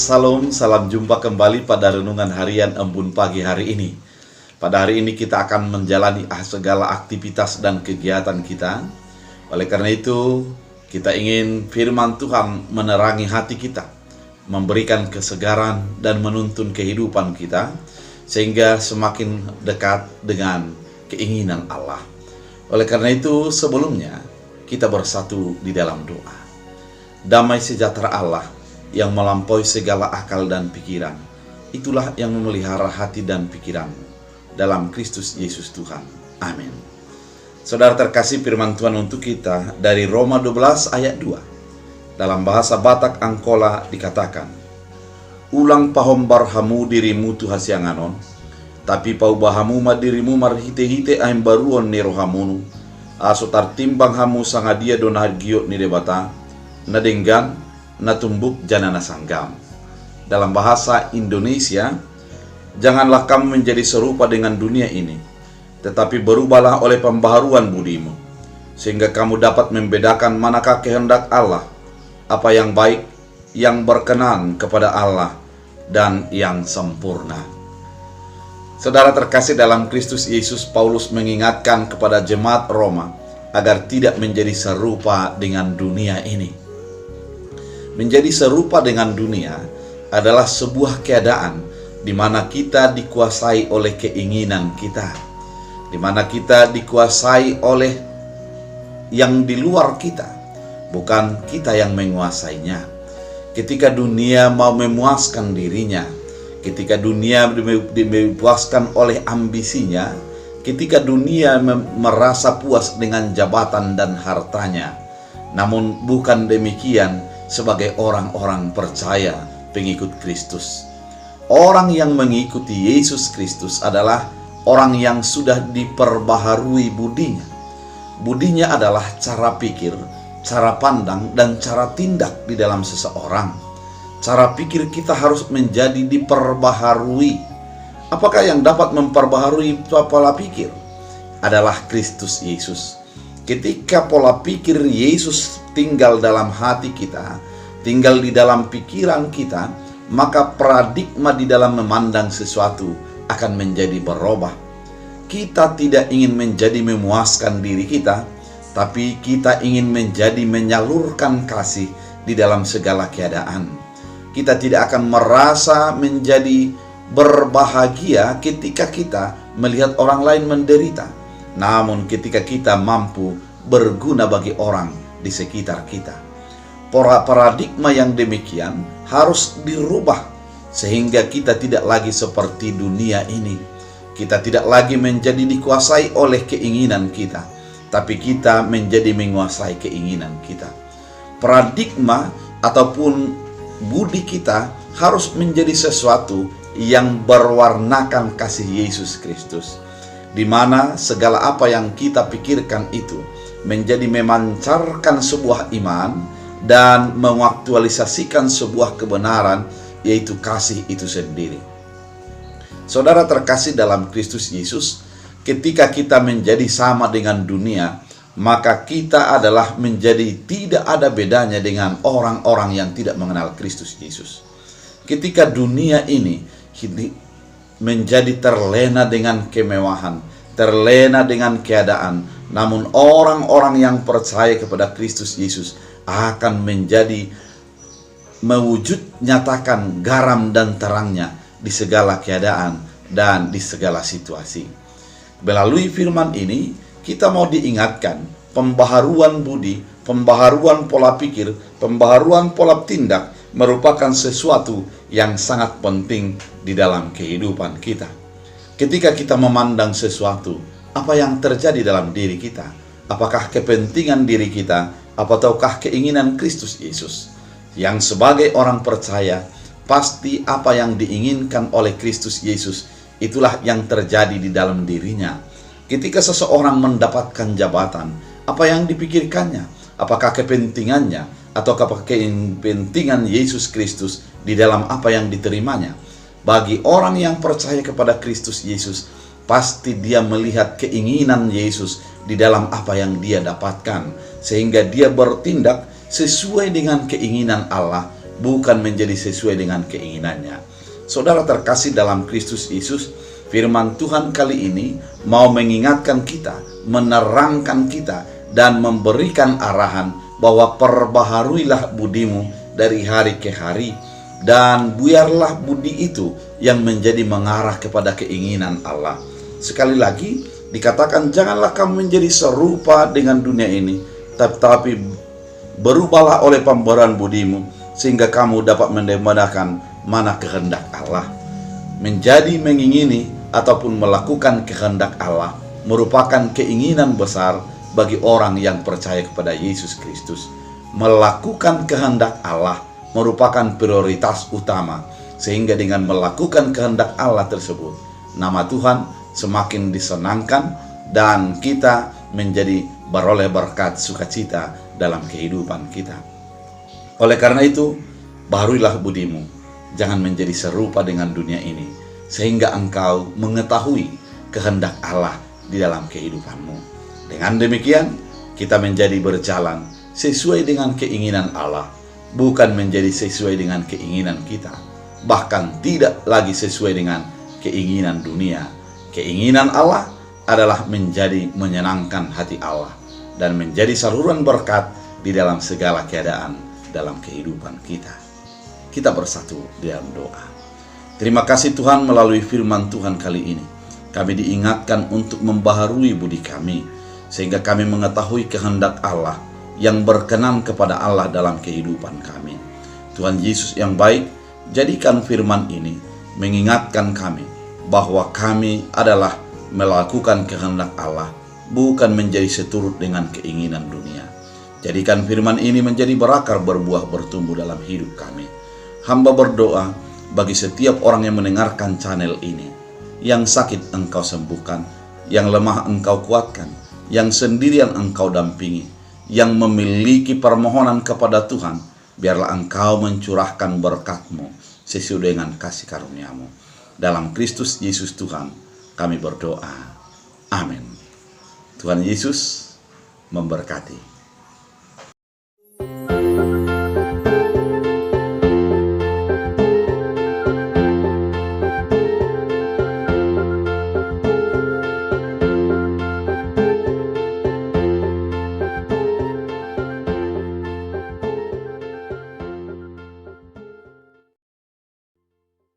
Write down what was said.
Salam, salam jumpa kembali pada renungan harian Embun pagi hari ini. Pada hari ini kita akan menjalani segala aktivitas dan kegiatan kita. Oleh karena itu, kita ingin firman Tuhan menerangi hati kita, memberikan kesegaran dan menuntun kehidupan kita, sehingga semakin dekat dengan keinginan Allah. Oleh karena itu, sebelumnya kita bersatu di dalam doa. Damai sejahtera Allah yang melampaui segala akal dan pikiran, itulah yang memelihara hati dan pikiran dalam Kristus Yesus Tuhan. Amin. Saudara terkasih, firman Tuhan untuk kita dari Roma 12 ayat 2. Dalam bahasa Batak Angkola dikatakan, ulang pahom barhamu dirimu tu hasianganon, tapi pau bahamu ma dirimu marhite-hite aim baruon ni rohamunu, aso tartimbang hamu sangadia donah giot ni debata, nadenggan natumbuk janana sanggam. Dalam bahasa Indonesia, janganlah kamu menjadi serupa dengan dunia ini, tetapi berubahlah oleh pembaharuan budimu, sehingga kamu dapat membedakan manakah kehendak Allah, apa yang baik, yang berkenan kepada Allah, dan yang sempurna. Saudara terkasih dalam Kristus Yesus, Paulus mengingatkan kepada jemaat Roma agar tidak menjadi serupa dengan dunia ini. Menjadi serupa dengan dunia adalah sebuah keadaan di mana kita dikuasai oleh keinginan kita, di mana kita dikuasai oleh yang di luar kita, bukan kita yang menguasainya. Ketika dunia mau memuaskan dirinya, ketika dunia dipuaskan oleh ambisinya, ketika dunia merasa puas dengan jabatan dan hartanya, namun bukan demikian sebagai orang-orang percaya pengikut Kristus. Orang yang mengikuti Yesus Kristus adalah orang yang sudah diperbaharui budinya. Budinya adalah cara pikir, cara pandang, dan cara tindak di dalam seseorang. Cara pikir kita harus menjadi diperbaharui. Apakah yang dapat memperbaharui pola pikir? Adalah Kristus Yesus. Ketika pola pikir Yesus tinggal dalam hati kita, tinggal di dalam pikiran kita, maka paradigma di dalam memandang sesuatu akan menjadi berubah. Kita tidak ingin menjadi memuaskan diri kita, tapi kita ingin menjadi menyalurkan kasih di dalam segala keadaan. Kita tidak akan merasa menjadi berbahagia ketika kita melihat orang lain menderita. Namun ketika kita mampu berguna bagi orang di sekitar kita. Paradigma yang demikian harus dirubah sehingga kita tidak lagi seperti dunia ini. Kita tidak lagi menjadi dikuasai oleh keinginan kita, tapi kita menjadi menguasai keinginan kita. Paradigma ataupun budi kita harus menjadi sesuatu yang berwarnakan kasih Yesus Kristus, di mana segala apa yang kita pikirkan itu menjadi memancarkan sebuah iman dan mengaktualisasikan sebuah kebenaran, yaitu kasih itu sendiri. Saudara terkasih dalam Kristus Yesus, ketika kita menjadi sama dengan dunia, maka kita adalah menjadi tidak ada bedanya dengan orang-orang yang tidak mengenal Kristus Yesus. Ketika dunia ini menjadi terlena dengan kemewahan, terlena dengan keadaan, namun orang-orang yang percaya kepada Kristus Yesus akan menjadi mewujud nyatakan garam dan terangnya di segala keadaan dan di segala situasi. Melalui firman ini kita mau diingatkan pembaharuan budi, pembaharuan pola pikir, pembaharuan pola tindak merupakan sesuatu yang sangat penting di dalam kehidupan kita. Ketika kita memandang sesuatu, apa yang terjadi dalam diri kita? Apakah kepentingan diri kita, ataukah keinginan Kristus Yesus? Yang sebagai orang percaya, pasti apa yang diinginkan oleh Kristus Yesus, itulah yang terjadi di dalam dirinya. Ketika seseorang mendapatkan jabatan, apa yang dipikirkannya? Apakah kepentingannya, ataukah kepentingan Yesus Kristus di dalam apa yang diterimanya? Bagi orang yang percaya kepada Kristus Yesus, pasti dia melihat keinginan Yesus di dalam apa yang dia dapatkan, sehingga dia bertindak sesuai dengan keinginan Allah, bukan menjadi sesuai dengan keinginannya. Saudara terkasih dalam Kristus Yesus, firman Tuhan kali ini mau mengingatkan kita, menerangkan kita, dan memberikan arahan bahwa perbaharuilah budimu dari hari ke hari, dan biarlah budi itu yang menjadi mengarah kepada keinginan Allah. Sekali lagi dikatakan, janganlah kamu menjadi serupa dengan dunia ini, tetapi berubahlah oleh pembaharuan budimu, sehingga kamu dapat mendapatkan mana kehendak Allah. Menjadi mengingini ataupun melakukan kehendak Allah merupakan keinginan besar bagi orang yang percaya kepada Yesus Kristus. Melakukan kehendak Allah merupakan prioritas utama, sehingga dengan melakukan kehendak Allah tersebut, nama Tuhan semakin disenangkan dan kita menjadi beroleh berkat sukacita dalam kehidupan kita. Oleh karena itu, baharuilah budimu, jangan menjadi serupa dengan dunia ini, sehingga engkau mengetahui kehendak Allah di dalam kehidupanmu. Dengan demikian, kita menjadi berjalan sesuai dengan keinginan Allah, bukan menjadi sesuai dengan keinginan kita, bahkan tidak lagi sesuai dengan keinginan dunia. Keinginan Allah adalah menjadi menyenangkan hati Allah dan menjadi saluran berkat di dalam segala keadaan dalam kehidupan kita. Kita bersatu di dalam doa. Terima kasih Tuhan, melalui firman Tuhan kali ini kami diingatkan untuk membaharui budi kami, sehingga kami mengetahui kehendak Allah yang berkenan kepada Allah dalam kehidupan kami. Tuhan Yesus yang baik, jadikan firman ini mengingatkan kami bahwa kami adalah melakukan kehendak Allah, bukan menjadi seturut dengan keinginan dunia. Jadikan firman ini menjadi berakar, berbuah, bertumbuh dalam hidup kami. Hamba berdoa bagi setiap orang yang mendengarkan channel ini, yang sakit Engkau sembuhkan, yang lemah Engkau kuatkan, yang sendirian Engkau dampingi, yang memiliki permohonan kepada Tuhan, biarlah Engkau mencurahkan berkat-Mu sesuai dengan kasih karunia-Mu. Dalam Kristus Yesus Tuhan kami berdoa. Amin. Tuhan Yesus memberkati.